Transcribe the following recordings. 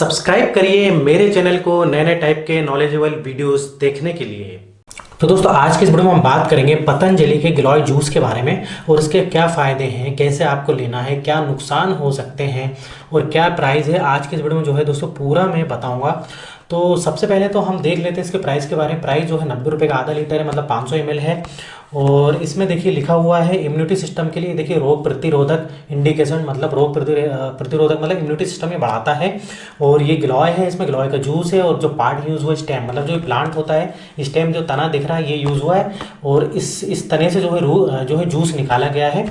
Subscribe करिए मेरे channel को नए नए टाइप के नॉलेजेबल वीडियोस देखने के लिए। तो दोस्तों आज के इस वीडियो में हम बात करेंगे पतंजलि के गिलोय जूस के बारे में और इसके क्या फ़ायदे हैं, कैसे आपको लेना है, क्या नुकसान हो सकते हैं और क्या प्राइस है। आज के इस वीडियो में जो है दोस्तों पूरा मैं बताऊंगा। तो सबसे पहले तो हम देख लेते हैं इसके प्राइस के बारे में। प्राइस जो है 90 रुपये का आधा लीटर है, मतलब 500 ml है। और इसमें देखिए लिखा हुआ है इम्यूनिटी सिस्टम के लिए। देखिए रोग प्रतिरोधक इंडिकेशन, मतलब रोग प्रतिरोधक मतलब इम्यूनिटी सिस्टम ये बढ़ाता है। और ये गिलोय है, इसमें गिलोय का जूस है और जो पार्ट यूज़ हुआ स्टेम, मतलब जो प्लांट होता है स्टेम जो तना दिख रहा है ये यूज़ हुआ है और इस तने से जो है जूस निकाला गया है।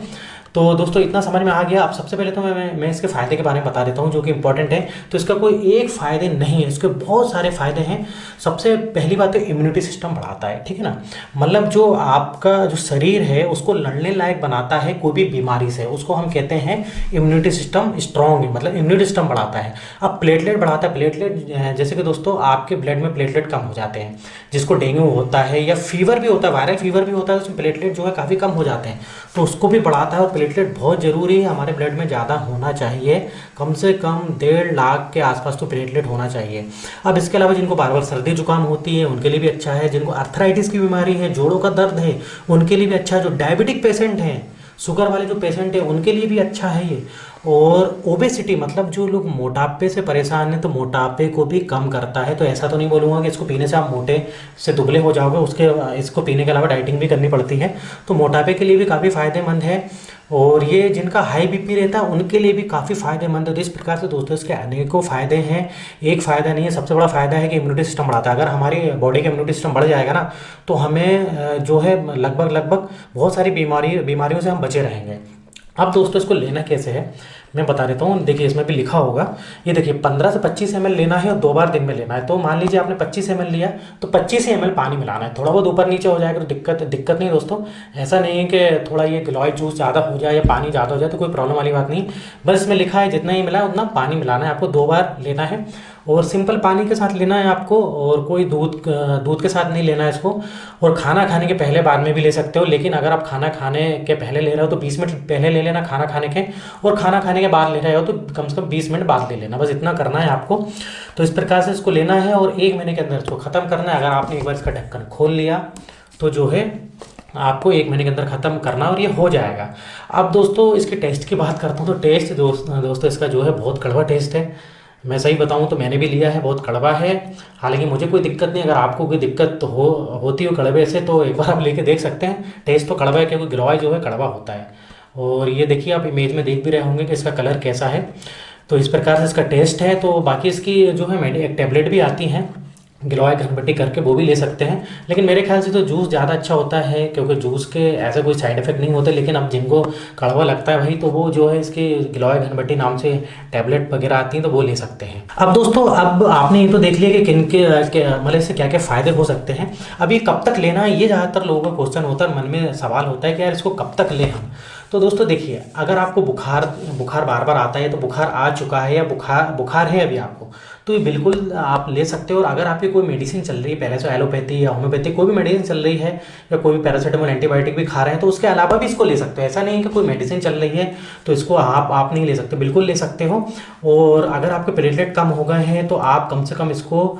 तो दोस्तों इतना समझ में आ गया। अब सबसे पहले तो मैं इसके फ़ायदे के बारे में बता देता हूँ जो कि इंपॉर्टेंट है। तो इसका कोई एक फ़ायदे नहीं है, इसके बहुत सारे फ़ायदे हैं। सबसे पहली बात तो इम्यूनिटी सिस्टम बढ़ाता है, ठीक है ना। मतलब जो आपका जो शरीर है उसको लड़ने लायक बनाता है कोई भी बीमारी से, उसको हम कहते हैं इम्यूनिटी सिस्टम स्ट्रॉन्ग है, मतलब इम्यूनिटी सिस्टम बढ़ाता है। अब प्लेटलेट बढ़ाता है। प्लेटलेट जैसे कि दोस्तों आपके ब्लड में प्लेटलेट कम हो जाते हैं, जिसको डेंगू होता है या फीवर भी होता है, वायरल फीवर भी होता है, उसमें प्लेटलेट जो है काफ़ी कम हो जाते हैं, तो उसको भी बढ़ाता है। और प्लेटलेट बहुत ज़रूरी है, हमारे ब्लड में ज़्यादा होना चाहिए, कम से कम 1.5 लाख के आसपास तो प्लेटलेट होना चाहिए। अब इसके अलावा जिनको बार बार सर्दी जुकाम होती है उनके लिए भी अच्छा है, जिनको अर्थराइटिस की बीमारी है, जोड़ों का दर्द है उनके लिए भी अच्छा है, जो डायबिटिक पेशेंट हैं, शुगर वाले जो पेशेंट हैं उनके लिए भी अच्छा है ये। और ओबेसिटी मतलब जो लोग मोटापे से परेशान हैं तो मोटापे को भी कम करता है। तो ऐसा तो नहीं बोलूँगा कि इसको पीने से आप मोटे से दुबले हो जाओगे, इसको पीने के अलावा डाइटिंग भी करनी पड़ती है। तो मोटापे के लिए भी काफ़ी फ़ायदेमंद है और ये जिनका हाई बीपी रहता है उनके लिए भी काफ़ी फ़ायदेमंद है। तो इस प्रकार से दोस्तों इसके अनेकों फ़ायदे हैं, एक फ़ायदा नहीं है। सबसे बड़ा फ़ायदा है कि इम्यूनिटी सिस्टम बढ़ाता है। अगर हमारी बॉडी का इम्यूनिटी सिस्टम बढ़ जाएगा ना तो हमें जो है लगभग बहुत सारी बीमारियों से हम बचे रहेंगे। अब दोस्तों इसको लेना कैसे है मैं बता देता हूँ। देखिए इसमें भी लिखा होगा, ये देखिए 15 से 25 ml लेना है और 2 बार दिन में लेना है। तो मान लीजिए आपने 25 ml लिया तो 25 ml पानी मिलाना है। थोड़ा बहुत ऊपर नीचे हो जाएगा तो दिक्कत नहीं दोस्तों। ऐसा नहीं है कि थोड़ा ये गिलोय जूस ज़्यादा हो जाए या पानी ज़्यादा हो जाए तो कोई प्रॉब्लम वाली बात नहीं। बस इसमें लिखा है जितना ही मिला है उतना पानी मिलाना है आपको, 2 बार लेना है और सिंपल पानी के साथ लेना है आपको, और कोई दूध के साथ नहीं लेना है इसको। और खाना खाने के पहले बाद में भी ले सकते हो, लेकिन अगर आप खाना खाने के पहले ले रहे हो तो 20 मिनट पहले ले लेना खाना खाने के, और खाना खाने के बाद ले रहे हो तो कम से कम 20 मिनट बाद ले लेना। बस इतना करना है आपको। तो इस प्रकार से इसको लेना है और 1 महीने के अंदर इसको ख़त्म करना है। अगर आपने एक बार इसका ढक्कन खोल लिया तो जो है आपको 1 महीने के अंदर ख़त्म करना और ये हो जाएगा। अब दोस्तों इसके टेस्ट की बात करता हूँ तो टेस्ट दोस्तों इसका जो है बहुत कड़वा टेस्ट है। मैं सही बताऊं तो मैंने भी लिया है, बहुत कड़वा है। हालांकि मुझे कोई दिक्कत नहीं, अगर आपको कोई दिक्कत तो होती हो कड़वे से तो एक बार आप लेके देख सकते हैं। टेस्ट तो कड़वा है क्योंकि गिलोय जो है कड़वा होता है। और ये देखिए आप इमेज में देख भी रहे होंगे कि इसका कलर कैसा है। तो इस प्रकार से इसका टेस्ट है। तो बाकी इसकी जो है एक टैबलेट भी आती हैं गिलोय घनबट्टी करके, वो भी ले सकते हैं। लेकिन मेरे ख्याल से तो जूस ज़्यादा अच्छा होता है क्योंकि जूस के ऐसे कोई साइड इफेक्ट नहीं होते। लेकिन अब जिनको कड़वा लगता है भाई तो वो जो है इसकी गिलोय घनबट्टी नाम से टैबलेट वगैरह आती हैं तो वो ले सकते हैं। अब दोस्तों अब आपने ये तो देख लिया कि किन के मतलब इससे क्या क्या फ़ायदे हो सकते हैं। अब ये कब तक लेना है ये ज़्यादातर लोगों का क्वेश्चन होता है, मन में सवाल होता है कि यार इसको कब तक लें हम। तो दोस्तों देखिए अगर आपको बुखार बार बार आता है, तो बुखार आ चुका है या बुखार है अभी आपको, तो ये बिल्कुल आप ले सकते हो। और अगर आपकी कोई मेडिसिन चल रही है पहले से, एलोपैथी या होम्योपैथी कोई भी मेडिसिन चल रही है या कोई भी पैरासीटामोल एंटीबायोटिक भी खा रहे हैं तो उसके अलावा भी इसको ले सकते हो। ऐसा नहीं है कि कोई मेडिसिन चल रही है तो इसको आप नहीं ले सकते, बिल्कुल ले सकते हो। और अगर आपके प्लेटलेट कम हो गए हैं तो आप कम से कम इसको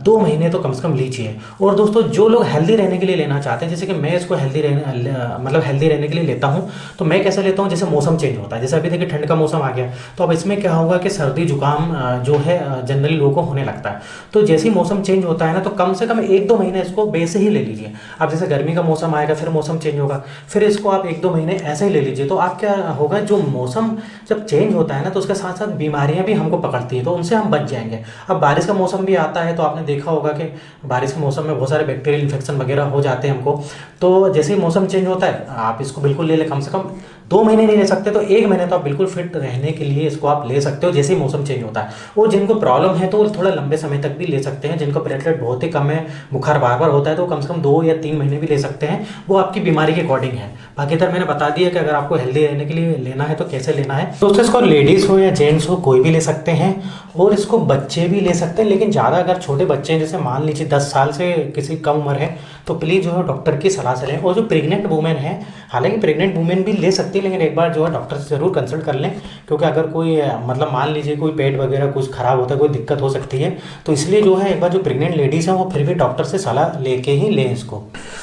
2 महीने तो कम से कम लीजिए। और दोस्तों जो लोग हेल्दी रहने के लिए लेना चाहते हैं, जैसे कि मैं इसको हेल्दी रहने के लिए लेता हूँ, तो मैं कैसे लेता हूँ, जैसे मौसम चेंज होता है, जैसे अभी देखिए ठंड का मौसम आ गया तो अब इसमें क्या होगा कि सर्दी जुकाम जो है जनरली लोगों को होने लगता है। तो जैसे ही मौसम चेंज होता है ना तो कम से कम 1-2 महीने इसको वैसे ही ले लीजिए। अब जैसे गर्मी का मौसम आएगा फिर मौसम चेंज होगा, फिर इसको आप 1-2 महीने ऐसे ही ले लीजिए। तो आप क्या होगा, जो मौसम जब चेंज होता है ना तो उसके साथ साथ बीमारियां भी हमको पकड़ती हैं तो उनसे हम बच जाएंगे। अब बारिश का मौसम भी आता है तो आपने देखा होगा कि बारिश के मौसम में बहुत सारे बैक्टीरियल इन्फेक्शन वगैरह हो जाते हैं हमको। तो जैसे ही मौसम चेंज होता है आप इसको बिल्कुल ले लें। कम से कम 2 महीने नहीं ले सकते तो 1 महीने तो आप बिल्कुल फिट रहने के लिए इसको आप ले सकते हो जैसे ही मौसम चेंज होता है। और जिनको प्रॉब्लम है तो वो थोड़ा लंबे समय तक भी ले सकते हैं। जिनको प्लेटलेट बहुत ही कम है, बुखार बार बार होता है तो कम से कम 2 या 3 महीने भी ले सकते हैं, वो आपकी बीमारी के अकॉर्डिंग है। बाकी तो मैंने बता दिया कि अगर आपको हेल्दी रहने के लिए लेना है तो कैसे लेना है। दोस्तों इसको लेडीज़ हो या जेंट्स हो कोई भी ले सकते हैं और इसको बच्चे भी ले सकते हैं। लेकिन ज़्यादा अगर छोटे बच्चे हैं, जैसे मान लीजिए 10 साल से किसी कम उम्र है, तो प्लीज़ जो है डॉक्टर की सलाह से लें। और जो प्रेग्नेंट वुमेन है हालांकि प्रेग्नेंट वुमेन भी ले सकती है, लेकिन एक बार जो है डॉक्टर से ज़रूर कंसल्ट कर लें, क्योंकि अगर कोई मतलब मान लीजिए कोई पेट वगैरह कुछ ख़राब होता है, कोई दिक्कत हो सकती है, तो इसलिए जो है एक बार जो प्रेग्नेंट लेडीज़ हैं वो फिर भी डॉक्टर से सलाह लेके ही लें इसको।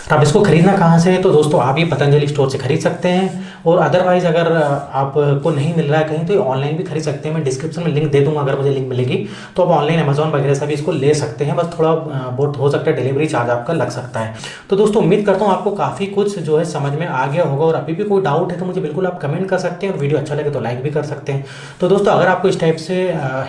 तो आप इसको खरीदना कहाँ से है, तो दोस्तों आप ये पतंजलि स्टोर से खरीद सकते हैं, और अदरवाइज़ अगर आपको नहीं मिल रहा है कहीं तो ये ऑनलाइन भी खरीद सकते हैं। मैं डिस्क्रिप्शन में लिंक दे दूंगा, अगर मुझे लिंक मिलेगी तो आप ऑनलाइन अमेजॉन वगैरह से भी इसको ले सकते हैं। बस थोड़ा बहुत हो सकता है डिलीवरी चार्ज आपका लग सकता है। तो दोस्तों उम्मीद करता हूँ आपको काफ़ी कुछ जो है समझ में आ गया होगा, और अभी भी कोई डाउट है तो मुझे बिल्कुल आप कमेंट कर सकते हैं, और वीडियो अच्छा लगे तो लाइक भी कर सकते हैं। तो दोस्तों अगर आपको इस टाइप से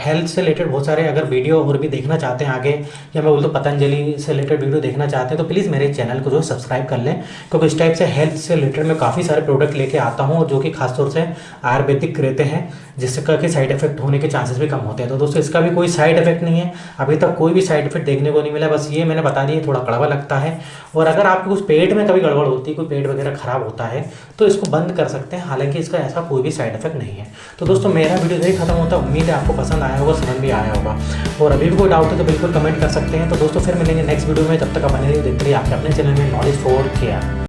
हेल्थ से रिलेटेड बहुत सारे अगर वीडियो और भी देखना चाहते हैं आगे, या मैं बोलता हूँ पतंजलि से रिलेटेड वीडियो देखना चाहते हैं, तो प्लीज़ मेरे चैनल को जो है सब्सक्राइब कर लें, क्योंकि इस टाइप से हेल्थ से रिलेटेड मैं काफ़ी सारे प्रोडक्ट लेके आता हूँ, जो कि खासतौर से आयुर्वेदिक रहते हैं, जिसका कि साइड इफेक्ट होने के चांसेस भी कम होते हैं। तो दोस्तों इसका भी कोई साइड इफेक्ट नहीं है, अभी तक कोई भी साइड इफेक्ट देखने को नहीं मिला। बस ये मैंने बता दिया थोड़ा कड़वा लगता है, और अगर आपके कुछ पेट में कभी गड़बड़ होती है, कोई पेट वगैरह खराब होता है, तो इसको बंद कर सकते हैं। हालांकि इसका ऐसा कोई भी साइड इफेक्ट नहीं है। तो दोस्तों मेरा वीडियो यही खत्म होता है, उम्मीद है आपको पसंद आया होगा, समझ भी आया होगा, और अभी भी कोई डाउट है तो बिल्कुल कमेंट कर सकते हैं। तो दोस्तों फिर मिलेंगे नेक्स्ट वीडियो में, तब तक आप बने रहिए, देखते रहिए आपके अपने चैनल में नॉलेज फॉर केयर।